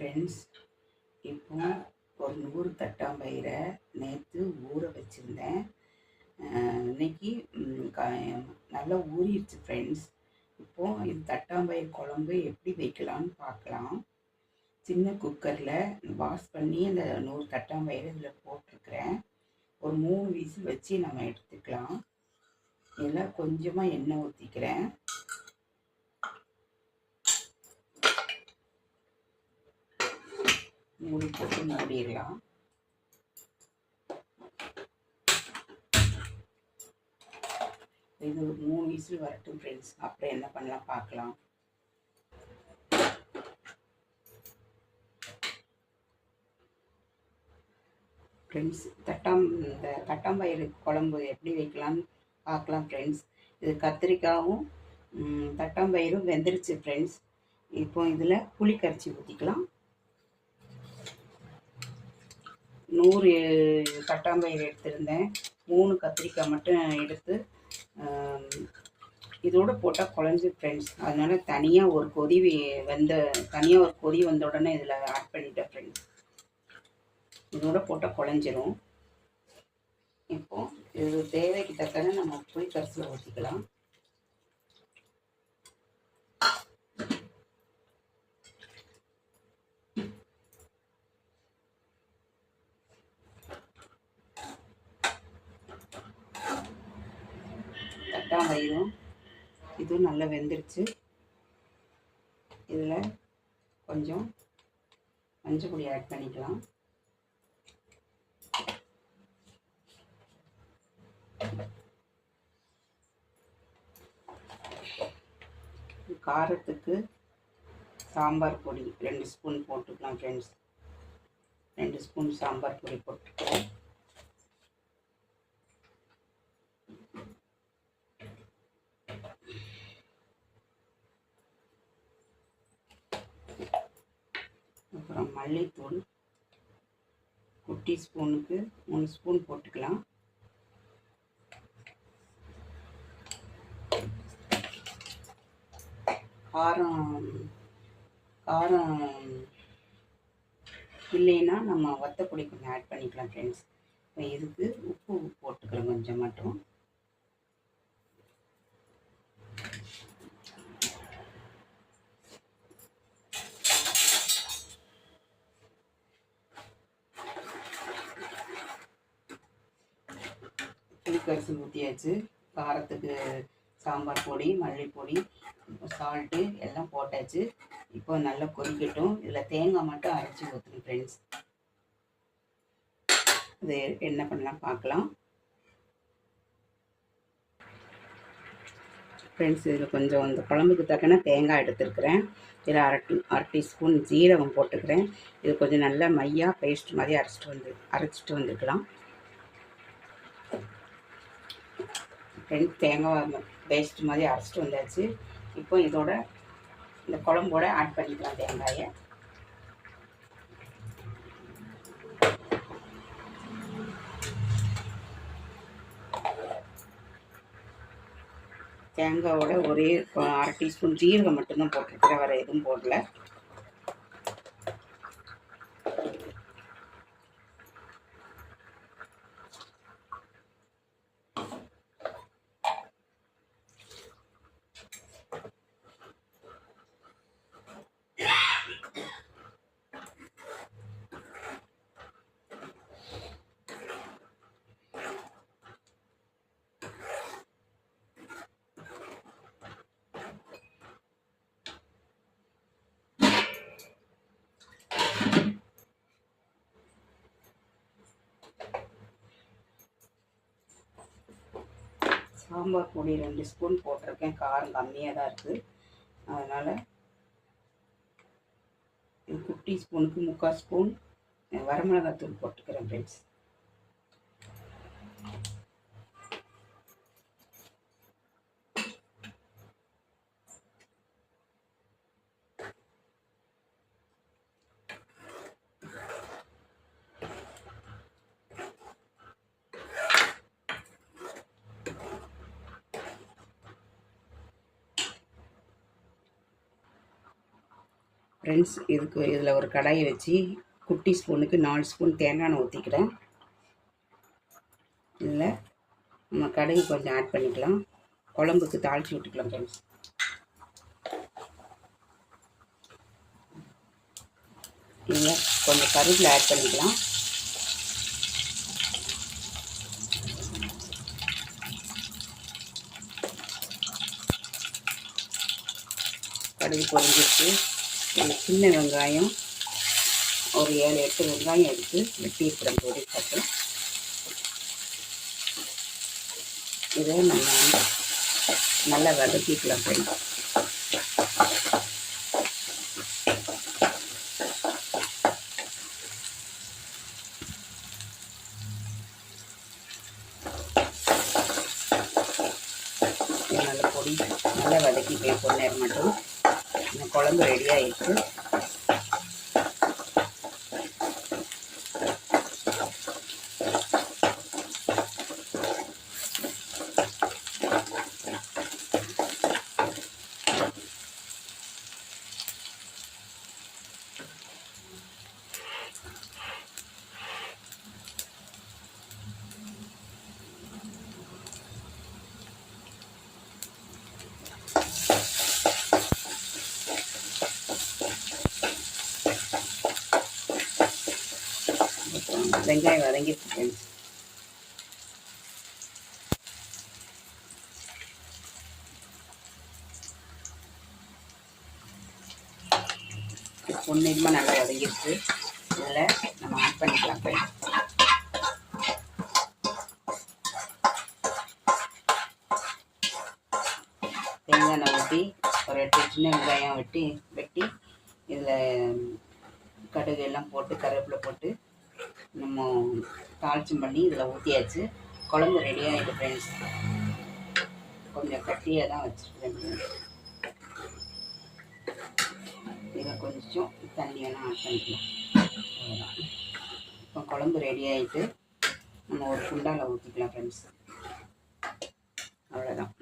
Friends, இப்போ ஒரு 100 தட்டாம்பயிரை நேற்று ஊற வச்சுருந்தேன். இன்னைக்கு நல்லா ஊறிடுச்சு ஃப்ரெண்ட்ஸ். இப்போது இது தட்டாம்பயிர் குழம்பு எப்படி வைக்கலான்னு பார்க்கலாம். சின்ன குக்கரில் வாஷ் பண்ணி அந்த 100 தட்டாம்பயிறு இதில் போட்டிருக்கிறேன். ஒரு 3 விசில் வச்சு நம்ம எடுத்துக்கலாம். இதில் கொஞ்சமாக எண்ணெய் ஊற்றிக்கிறேன். மூடி போட்டு மூடிடலாம். இது ஒரு 3 விசில் வரட்டும் ஃப்ரெண்ட்ஸ். அப்புறம் என்ன பண்ணலாம் பார்க்கலாம். ஃப்ரெண்ட்ஸ், இந்த தட்டாம்பயிறு குழம்பு எப்படி வைக்கலான்னு பார்க்கலாம் ஃப்ரெண்ட்ஸ். இது கத்திரிக்காயும் தட்டாம்பயிரும் வெந்துருச்சு ஃப்ரெண்ட்ஸ். இப்போ இதில் புளி கரைச்சி ஊற்றிக்கலாம். 100 தட்டாம்பயிறு எடுத்திருந்தேன். 3 கத்திரிக்காய் மட்டும் எடுத்து இதோடு போட்டால் குழஞ்சி ஃப்ரெண்ட்ஸ். அதனால் தனியாக ஒரு கொதி வந்த உடனே இதில் ஆட் பண்ணிட்டேன் ஃப்ரெண்ட்ஸ். இதோட போட்டால் குழஞ்சிரும். இப்போது இது தேவைக்கு தக்கன நம்ம புளி கரைசலை ஊற்றிக்கலாம். தட்டாம்பயிரும் இதுவும் நல்லா வெந்துருச்சு. இதில் கொஞ்சம் மஞ்சள் பொடி ஆட் பண்ணிக்கலாம். காரத்துக்கு சாம்பார் பொடி 2 ஸ்பூன் போட்டுக்கலாம் ஃப்ரெண்ட்ஸ். 2 ஸ்பூன் சாம்பார் பொடி போட்டுக்கிறேன். அப்புறம் மல்லித்தூள் குட்டி ஸ்பூனுக்கு 3 ஸ்பூன் போட்டுக்கலாம். காரம் இல்லைன்னா நம்ம வத்தப்பொடி கொஞ்சம் ஆட் பண்ணிக்கலாம் ஃப்ரெண்ட்ஸ். இப்போ இதுக்கு உப்பு போட்டுக்கிறேன் கொஞ்சம் மட்டும். புளிக்கரிசி ஊற்றியாச்சு. காரத்துக்கு சாம்பார் பொடி, மல்லிப்பொடி, சால்ட்டு எல்லாம் போட்டாச்சு. இப்போ நல்லா கொதிக்கட்டும். இதில் தேங்காய் மட்டும் அரைச்சி ஊற்றணும் ஃப்ரெண்ட்ஸ். இது என்ன பண்ணலாம் பார்க்கலாம் ஃப்ரெண்ட்ஸ். இதில் கொஞ்சம் இந்த குழம்புக்கு தக்கன தேங்காய் எடுத்துருக்கிறேன். இதில் அரை டீஸ்பூன் ஜீரகம் போட்டுக்கிறேன். இது கொஞ்சம் நல்லா மையாக பேஸ்ட் மாதிரி அரைச்சிட்டு வந்துக்கலாம் ஃப்ரெண்ட்ஸ். தேங்காய் பேஸ்ட் மாதிரி அரைச்சிட்டு வந்தாச்சு. இப்போ இதோட இந்த குழம்போட ஆட் பண்ணிக்கலாம் தேங்காயை. தேங்காயோட ஒரே அரை டீஸ்பூன் ஜீரகம் மட்டும்தான் போட்டிருக்கிறேன், வேறு எதுவும் போடல. சாம்பார் பொடி 2 ஸ்பூன் போட்டிருக்கேன். காரம் கம்மியாக தான் இருக்குது. அதனால் குட்டி ஸ்பூனுக்கு 3/4 ஸ்பூன் வரமிளகாத்தூள் போட்டுக்கிறேன் ஃப்ரெண்ட்ஸ். ஃப்ரெண்ட்ஸ், இதில் ஒரு கடாயை வச்சு குட்டி ஸ்பூனுக்கு 4 ஸ்பூன் தேங்காய் எண்ணெய் ஊற்றிக்கிறேன். இதில் நம்ம கடுகு கொஞ்சம் ஆட் பண்ணிக்கலாம். குழம்புக்கு தாளித்து விட்டுக்கலாம் ஃப்ரெண்ட்ஸ். இதில் கொஞ்சம் கருவேப்பிலை ஆட் பண்ணிக்கலாம். கடுகு பொரிஞ்சிட்டு சின்ன வெங்காயம் ஒரு 7-8 வெங்காயம் எடுத்து வெட்டி இருக்கிற பொடி போட்டு இதை நம்ம நல்லா வதக்கிக்கலாம் ஃப்ரெண்ட்ஸ். நல்ல பொடி நல்லா வதக்கிக்கலாம் கொஞ்ச நேரம் மட்டும். இந்த குழம்பு ரெடியாக இருக்குது. வெங்காயம் வதங்கிட்டு ஃப்ரெண்ட்ஸ். பொன்னிறமாக நல்லா வதங்கிடுச்சு. இதில் நம்ம ஆட் பண்ணிக்கலாம் ஃப்ரெண்ட்ஸ். தேங்காய் எண்ணெய் ஊற்றி ஒரு 8 சின்ன வெங்காயம் வெட்டி இதில் கடுகு எல்லாம் போட்டு கருவேப்பிலை போட்டு நம்ம தாளிச்சம் பண்ணி இதில் ஊற்றியாச்சு. குழம்பு ரெடியாக ஆகிட்டு ஃப்ரெண்ட்ஸ். கொஞ்சம் கட்டியாக தான் வச்சுருக்கேன். இதில் கொஞ்சம் தண்ணி வேணால் ஆட் பண்ணிக்கலாம். அவ்வளோதான். இப்போ குழம்பு ரெடி ஆகிட்டு நம்ம ஒரு குண்டாவில் ஊற்றிக்கலாம் ஃப்ரெண்ட்ஸ். அவ்வளோதான்.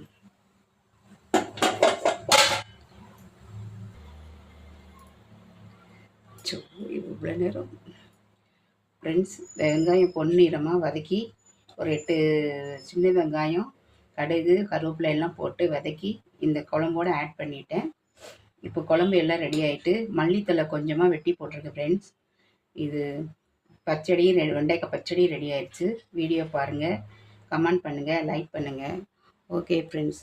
இவ்வளோ நேரம் ஃப்ரெண்ட்ஸ் வெங்காயம் பொன்னிறமாக வதக்கி ஒரு 8 சின்ன வெங்காயம் கடுகு கருவேப்பிலை எல்லாம் போட்டு வதக்கி இந்த குழம்போடு ஆட் பண்ணிட்டேன். இப்போ குழம்பு எல்லாம் ரெடி ஆகிட்டு மல்லித்தலை கொஞ்சமாக வெட்டி போட்டிருக்கு ஃப்ரெண்ட்ஸ். இது பச்சடி வெண்டைக்காய் பச்சடி ரெடி ஆயிடுச்சு. வீடியோ பாருங்கள், கமெண்ட் பண்ணுங்கள், லைக் பண்ணுங்கள். Okay friends.